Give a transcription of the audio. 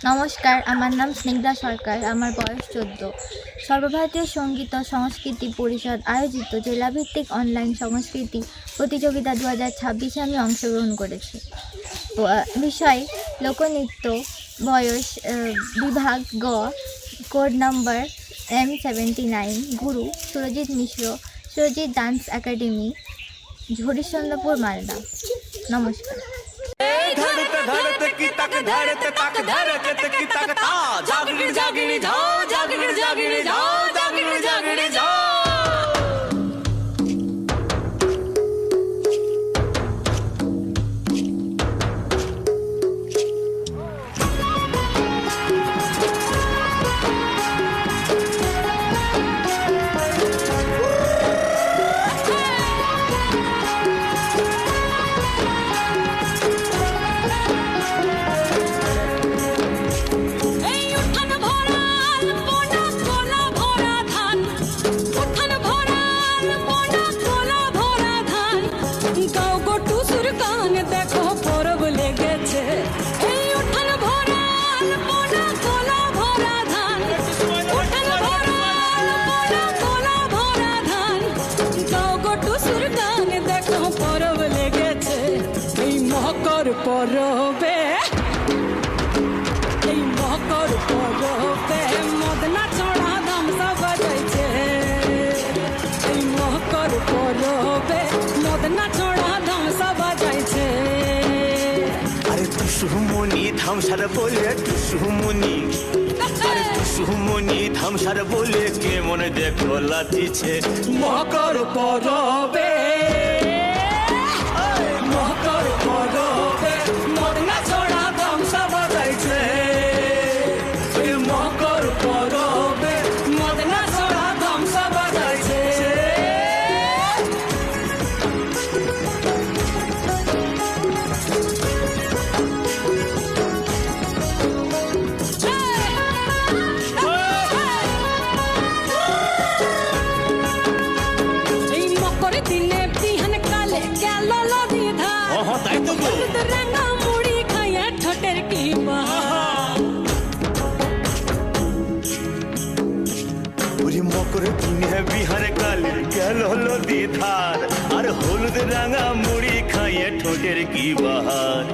নমস্কার, আমার নাম স্নিগ্ধা সরকার। আমার বয়স 14। সর্বভারতীয় সঙ্গীত ও সংস্কৃতি পরিষদ আয়োজিত জেলাভিত্তিক অনলাইন সংস্কৃতি প্রতিযোগিতা 2026-এ আমি অংশগ্রহণ করেছি। বিষয় লোকনৃত্য, বয়স বিভাগ গ, কোড নাম্বার M79, গুরু সুরজিৎ মিশ্র, সুরজিৎ ডান্স একাডেমি, হরিশ্চন্দ্রপুর, মালদা। নমস্কার। धड़ते धड़ते की तक धड़ते तक धड़ते की तक ता जागड़ी जागड़ी जाओ जागड़ी जागड़ी जाओ जागड़ी जागड़ी जाओ। পরবে এই মকর পরবে মদনা ছড়া ধামসা বাজাইছে এই মকর পরবে মদনা ছড়া ধামসা বাজাইছে। আরে টুসুমনি ধামসার বলে টুসুমনি আরে টুসুমনি ধামসার বলে কেমন দেখো লাচিছে মকর পরবে মকর পরবে মদনা ছড়া ধামসা বাজাইছে মকর পরবে মদনা ছড়া ধামসা বাজাইছে। এই মকর দিনে বিহান কালে গেল নদী ধার তাই তো রাঙা মুড়ি খাইয়া ঠোঁটের কি মকর দিনে বিহার কালে গেল নদী ধার আর হলুদ রাঙা মুড়ি খাইয়ে ঠোঁটের কি বাহার।